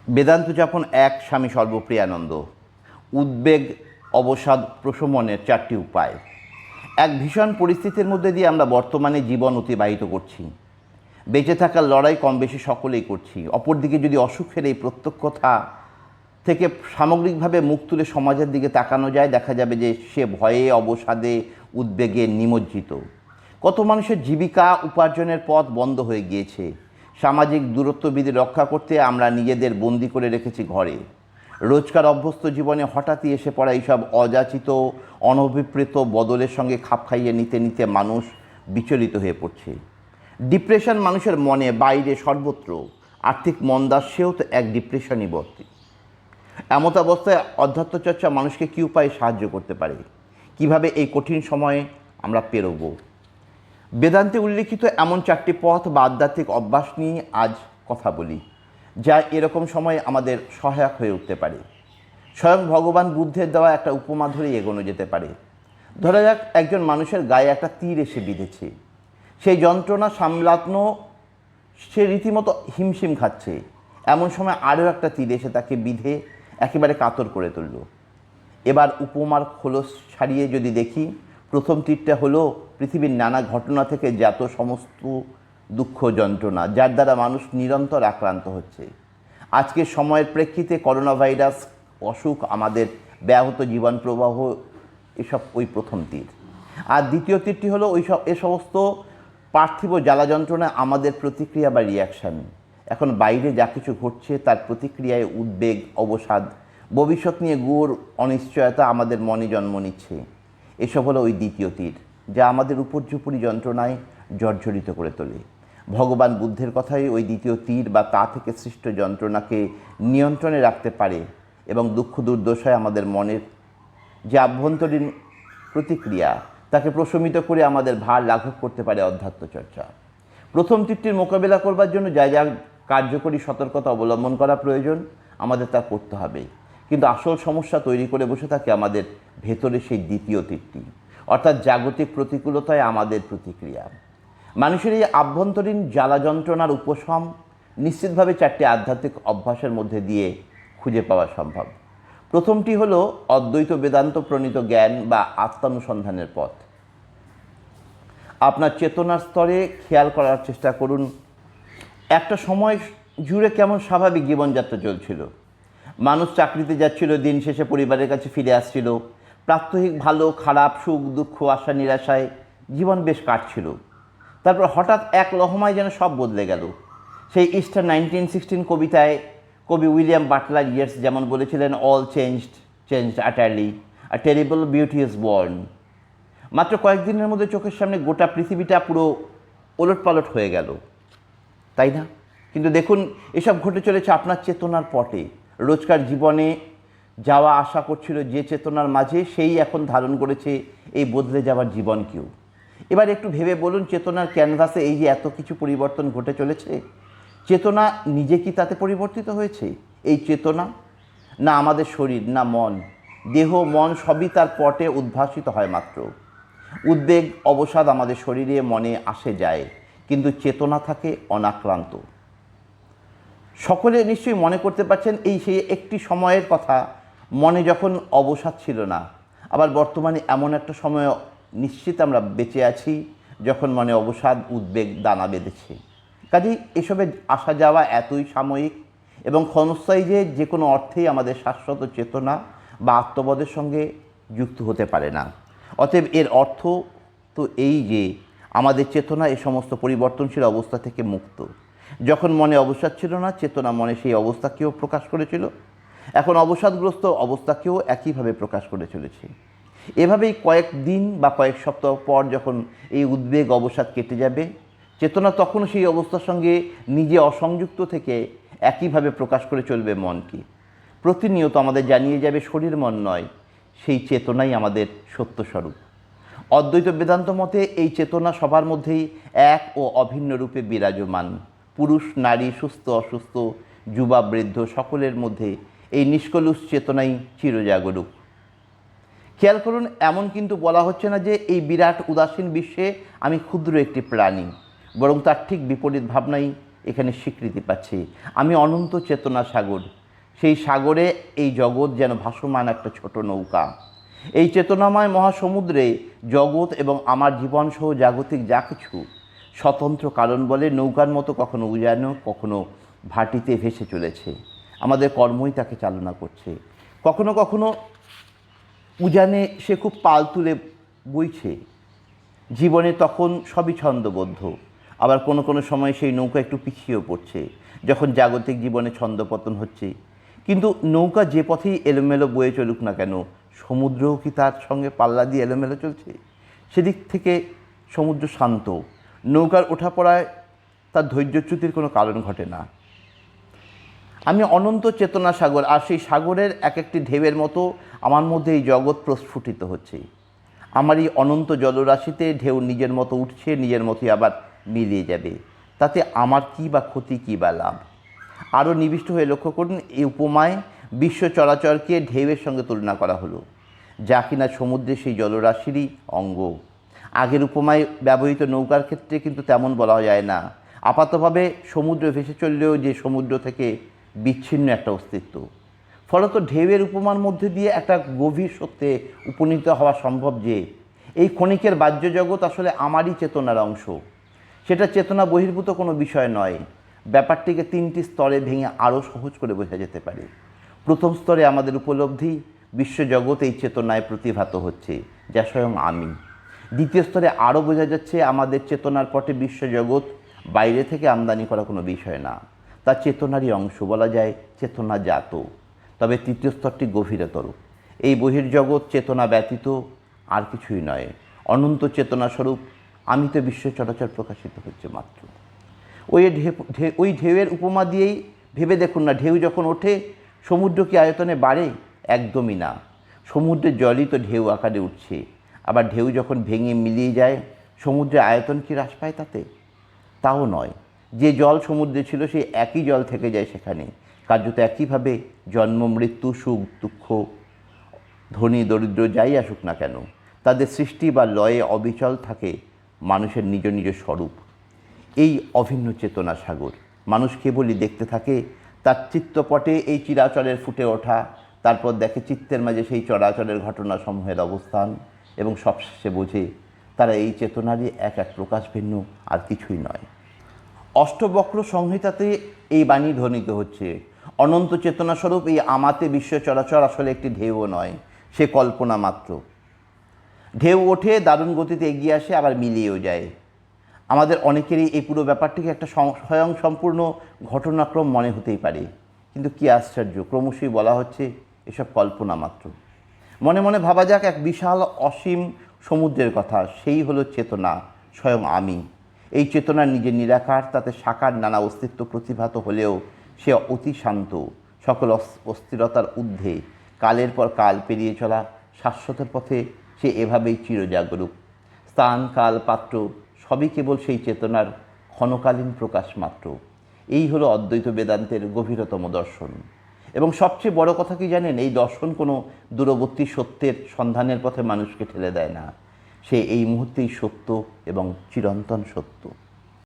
বেদান্ত যাপন এক, স্বামী সর্বপ্রিয়ানন্দ। উদ্বেগ অবসাদ প্রশমনের 4টি উপায়। এক ভীষণ পরিস্থিতির মধ্যে দিয়ে আমরা বর্তমানে জীবন অতিবাহিত করছি। বেঁচে থাকার লড়াই কম বেশি সকলেই করছি। অপরদিকে যদি অসুখের এই প্রত্যক্ষতা থেকে সামগ্রিকভাবে মুখ তুলে সমাজের দিকে তাকানো যায়, দেখা যাবে যে সে ভয়ে, অবসাদে, উদ্বেগে নিমজ্জিত। কত মানুষের জীবিকা উপার্জনের পথ বন্ধ হয়ে গিয়েছে। সামাজিক দূরত্ববিধি রক্ষা করতে আমরা নিজেদের বন্দি করে রেখেছি ঘরে। রোজকার অভ্যস্ত জীবনে হঠাৎই এসে পড়া এইসব অযাচিত, অনভিপ্রেত বদলের সঙ্গে খাপ খাইয়ে নিতে নিতে মানুষ বিচলিত হয়ে পড়ছে। ডিপ্রেশন মানুষের মনে, বাইরে, সর্বত্র। আর্থিক মন্দা সেও তো এক ডিপ্রেশনই বর্তী। এমত অবস্থায় অধ্যাত্মচর্চা মানুষকে কী উপায়ে সাহায্য করতে পারে? কিভাবে এই কঠিন সময়ে আমরা পেরোব? বেদান্তে উল্লিখিত এমন 4টি পথ বা আধ্যাত্মিক অভ্যাস নিয়ে আজ কথা বলি, যা এরকম সময়ে আমাদের সহায়ক হয়ে উঠতে পারে। স্বয়ং ভগবান বুদ্ধের দেওয়া একটা উপমা ধরেই এগোনো যেতে পারে। ধরা যাক, একজন মানুষের গায়ে একটা তীর এসে বিঁধেছে। সেই যন্ত্রণা সামলানো সে রীতিমতো হিমশিম খাচ্ছে। এমন সময় আরও একটা তীর এসে তাকে বিঁধে একেবারে কাতর করে তুলল। এবার উপমার খোলস ছাড়িয়ে যদি দেখি, প্রথম তীরটা হলো পৃথিবীর নানা ঘটনা থেকে জাত সমস্ত দুঃখ যন্ত্রণা, যার দ্বারা মানুষ নিরন্তর আক্রান্ত হচ্ছে। আজকের সময়ের প্রেক্ষিতে করোনা ভাইরাস, অসুখ, আমাদের ব্যাহত জীবন প্রবাহ, এসব ওই প্রথম তীর। আর দ্বিতীয় তীরটি হলো এ সমস্ত পার্থিব জ্বালা যন্ত্রণায় আমাদের প্রতিক্রিয়া বা রিয়াকশান। এখন বাইরে যা কিছু ঘটছে তার প্রতিক্রিয়ায় উদ্বেগ, অবসাদ, ভবিষ্যৎ নিয়ে ঘোর অনিশ্চয়তা আমাদের মনে জন্ম নিচ্ছে। এসব হলো ওই দ্বিতীয় তীর, যা আমাদের উপর্যুপরি যন্ত্রণায় জর্জরিত করে তোলে। ভগবান বুদ্ধের কথাই ওই দ্বিতীয় তীর বা তা থেকে সৃষ্ট যন্ত্রণাকে নিয়ন্ত্রণে রাখতে পারে এবং দুঃখ দুর্দশায় আমাদের মনের যে আভ্যন্তরীণ প্রতিক্রিয়া তাকে প্রশমিত করে আমাদের ভার লাঘব করতে পারে অধ্যাত্মচর্চা। প্রথম তীরটির মোকাবিলা করবার জন্য যা যা কার্যকরী সতর্কতা অবলম্বন করা প্রয়োজন, আমাদের তা করতে হবে। কিন্তু আসল সমস্যা তৈরি করে বসে থাকে আমাদের ভেতরে সেই দ্বিতীয় তীরটি, অর্থাৎ জাগতিক প্রতিকূলতায় আমাদের প্রতিক্রিয়া। মানুষের এই আভ্যন্তরীণ জ্বালা যন্ত্রণার উপশম নিশ্চিতভাবে 4টি আধ্যাত্মিক অভ্যাসের মধ্যে দিয়ে খুঁজে পাওয়া সম্ভব। প্রথমটি হলো অদ্বৈত বেদান্ত প্রণীত জ্ঞান বা আত্মানুসন্ধানের পথ। আপনার চেতনার স্তরে খেয়াল করার চেষ্টা করুন, একটা সময় জুড়ে কেমন স্বাভাবিক জীবনযাত্রা চলছিল। মানুষ চাকরিতে যাচ্ছিল, দিন শেষে পরিবারের কাছে ফিরে আসছিল। প্রাত্যহিক ভালো খারাপ, সুখ দুঃখ, আশা নিরাশায় জীবন বেশ কাটছিল। তারপর হঠাৎ এক লহমায় যেন সব বদলে গেল। সেই ইস্টার 1916 কবিতায় কবি উইলিয়াম বাটলার ইয়েটস যেমন বলেছিলেন, all changed আটারলি, a terrible beauty is born. মাত্র কয়েকদিনের মধ্যে চোখের সামনে গোটা পৃথিবীটা পুরো ওলটপালট হয়ে গেল, তাই না? কিন্তু দেখুন, এসব ঘটে চলেছে আপনার চেতনার পটে। রোজকার জীবনে যাওয়া আসা করছিল যে চেতনার মাঝে, সেই এখন ধারণ করেছে এই বদলে যাওয়ার জীবনকেও। এবার একটু ভেবে বলুন, চেতনার ক্যানভাসে এই যে এত কিছু পরিবর্তন ঘটে চলেছে, চেতনা নিজে কি তাতে পরিবর্তিত হয়েছে? এই চেতনা, না আমাদের শরীর, না মন, দেহ মন সবই তার পটে উদ্ভাসিত হয় মাত্র। উদ্বেগ অবসাদ আমাদের শরীরে মনে আসে যায়, কিন্তু চেতনা থাকে অনাক্রান্ত। সকলে নিশ্চয়ই মনে করতে পারছেন এই সেই একটি সময়ের কথা, মনে যখন অবসাদ ছিল না। আবার বর্তমানে এমন একটা সময় নিশ্চিত আমরা বেঁচে আছি যখন মনে অবসাদ, উদ্বেগ দানা বেঁধেছে। কাজেই এসবে আসা যাওয়া এতই সাময়িক এবং ক্ষণস্থায়ী যে কোনো অর্থেই আমাদের শাশ্বত চেতনা বা আত্মবোধের সঙ্গে যুক্ত হতে পারে না। অতএব এর অর্থ তো এই যে আমাদের চেতনা এ সমস্ত পরিবর্তনশীল অবস্থা থেকে মুক্ত। যখন মনে অবসাদ ছিল না, চেতনা মনে সেই অবস্থাকেও প্রকাশ করেছিল। এখন অবসাদগ্রস্ত অবস্থাকেও একইভাবে প্রকাশ করে চলেছে। এভাবেই কয়েক দিন বা কয়েক সপ্তাহ পর যখন এই উদ্বেগ অবসাদ কেটে যাবে, চেতনা তখনও সেই অবস্থার সঙ্গে নিজে অসংযুক্ত থেকে একইভাবে প্রকাশ করে চলবে মনকে। প্রতিনিয়ত আমাদের জানিয়ে যাবে শরীর মন নয়, সেই চেতনাই আমাদের সত্যস্বরূপ। অদ্বৈত বেদান্ত মতে এই চেতনা সবার মধ্যেই এক ও অভিন্ন রূপে বিরাজমান। পুরুষ নারী, সুস্থ অসুস্থ, যুবা বৃদ্ধ, সকলের মধ্যে এই নিষ্কলুষ চেতনাই চিরজাগরুক। খেয়াল করুন, এমন কিন্তু বলা হচ্ছে না যে এই বিরাট উদাসীন বিশ্বে আমি ক্ষুদ্র একটি প্রাণী, বরং তার ঠিক বিপরীত ভাবনাই এখানে স্বীকৃতি পাচ্ছে। আমি অনন্ত চেতনা সাগর, সেই সাগরে এই জগৎ যেন ভাসমান একটা ছোট নৌকা। এই চেতনাময় মহাসমুদ্রে জগৎ এবং আমার জীবনসহ জাগতিক যা কিছু স্বতন্ত্র কারণ বলে নৌকার মতো কখনো উজানো কখনো ভাটিতে ভেসে চলেছে। আমাদের কর্মই তাকে চালনা করছে। কখনো কখনো উজানে সে খুব পাল তুলে বইছে, জীবনে তখন সবই ছন্দবদ্ধ। আবার কোনো কোনো সময় সেই নৌকা একটু পিছিয়েও পড়ছে যখন জাগতিক জীবনে ছন্দপতন হচ্ছে। কিন্তু নৌকা যে পথেই এলোমেলো বয়ে চলুক না কেন, সমুদ্রও কি তার সঙ্গে পাল্লা দিয়ে এলোমেলো চলছে? সেদিক থেকে সমুদ্র শান্ত, নৌকার ওঠাপড়ায় তার ধৈর্যচ্যুতির কোনো কারণ ঘটে না। আমি অনন্ত চেতনা সাগর, আর সেই সাগরের এক একটি ঢেউয়ের মতো আমার মধ্যে এই জগৎ প্রস্ফুটিত হচ্ছে। আমার এই অনন্ত জলরাশিতে ঢেউ নিজের মতো উঠছে, নিজের মতোই আবার মিলিয়ে যাবে। তাতে আমার কী বা ক্ষতি, কী বা লাভ? আরও নিবিষ্ট হয়ে লক্ষ্য করুন, এই উপমায় বিশ্ব চরাচরকে ঢেউয়ের সঙ্গে তুলনা করা হলো, যা কিনা সমুদ্রে সেই জলরাশিরই অঙ্গ। আগের উপমায় ব্যবহৃত নৌকার ক্ষেত্রে কিন্তু তেমন বলা যায় না। আপাতভাবে সমুদ্র ভেসে চললেও যে সমুদ্র থেকে বিচ্ছিন্ন একটা অস্তিত্ব। ফলত ঢেউয়ের উপমার মধ্যে দিয়ে একটা গভীর সত্যে উপনীত হওয়া সম্ভব যে এই ক্ষণিকের বাহ্য জগৎ আসলে আমারই চেতনার অংশ। সেটা চেতনা বহির্ভূত কোনো বিষয় নয়। ব্যাপারটিকে তিনটি স্তরে ভেঙে আরও সহজ করে বোঝা যেতে পারে। প্রথম স্তরে আমাদের উপলব্ধি, বিশ্বজগৎ এই চেতনায় প্রতিভাত হচ্ছে, যা স্বয়ং আমি। দ্বিতীয় স্তরে আরও বোঝা যাচ্ছে আমাদের চেতনার পটে বিশ্বজগৎ বাইরে থেকে আমদানি করা কোনো বিষয় না, তা চেতনারই অংশ, বলা যায় চেতনাজাত। তবে তৃতীয় স্তরটি গভীরতর। এই বহির্জগৎ চেতনা ব্যতীত আর কিছুই নয়, অনন্ত চেতনাস্বরূপ আমি তো বিশ্ব চরাচর প্রকাশিত হচ্ছে মাত্র। ওই ঢেউয়ের উপমা দিয়েই ভেবে দেখুন না, ঢেউ যখন ওঠে সমুদ্র কি আয়তনে বাড়ে? একদমই না। সমুদ্রের জলই তো ঢেউ আকারে উঠছে। আবার ঢেউ যখন ভেঙে মিলিয়ে যায়, সমুদ্রের আয়তন কি হ্রাস পায় তাতে? তাও নয়। যে জল সমুদ্রে ছিল সেই একই জল থেকে যায় সেখানে। কার্যত একইভাবে জন্ম, মৃত্যু, সুখ, দুঃখ, ধনী দরিদ্র যাই আসুক না কেন, তাদের সৃষ্টি বা লয়ে অবিচল থাকে মানুষের নিজ নিজ স্বরূপ। এই অভিন্ন চেতনা সাগর মানুষ কেবলই দেখতে থাকে তার চিত্তপটে এই চিরাচরের ফুটে ওঠা, তারপর দেখে চিত্তের মাঝে সেই চরাচরের ঘটনাসমূহের অবস্থান, এবং সবশেষে বোঝে তারা এই চেতনারই এক এক প্রকাশ ভিন্ন, আর কিছুই নয়। অষ্টবক্র সংহিতাতে এই বাণী ধ্বনিত হচ্ছে, অনন্ত চেতনাস্বরূপ এই আমাতে বিশ্ব চরাচর আসলে একটি ঢেউও নয়, সে কল্পনা মাত্র। ঢেউ ওঠে, দারুণ গতিতে এগিয়ে আসে, আবার মিলিয়েও যায়। আমাদের অনেকেরই এই পুরো ব্যাপারটিকে একটা স্বয়ং সম্পূর্ণ ঘটনাক্রম মনে হতেই পারে, কিন্তু কী আশ্চর্য, ক্রমশই বলা হচ্ছে এসব কল্পনা মাত্র। মনে মনে ভাবা যাক এক বিশাল অসীম সমুদ্রের কথা, সেই হলো চেতনা, স্বয়ং আমি। এই চেতনার নিজের নিরাকার, তাতে সাকার নানা অস্তিত্ব প্রতিভাত হলেও সে অতি শান্ত, সকল অস্থিরতার ঊর্ধ্বে, কালের পর কাল পেরিয়ে চলা শাশ্বতের পথে সে এভাবেই চিরজাগরূক। স্থান, কাল, পাত্র সবই কেবল সেই চেতনার ক্ষণকালীন প্রকাশ মাত্র। এই হলো অদ্বৈত বেদান্তের গভীরতম দর্শন। এবং সবচেয়ে বড় কথা কি জানেন, এই দর্শন কোনো দূরবর্তী সত্যের সন্ধানের পথে মানুষকে ঠেলে দেয় না। সে এই মুহূর্তেই সত্য এবং চিরন্তন সত্য।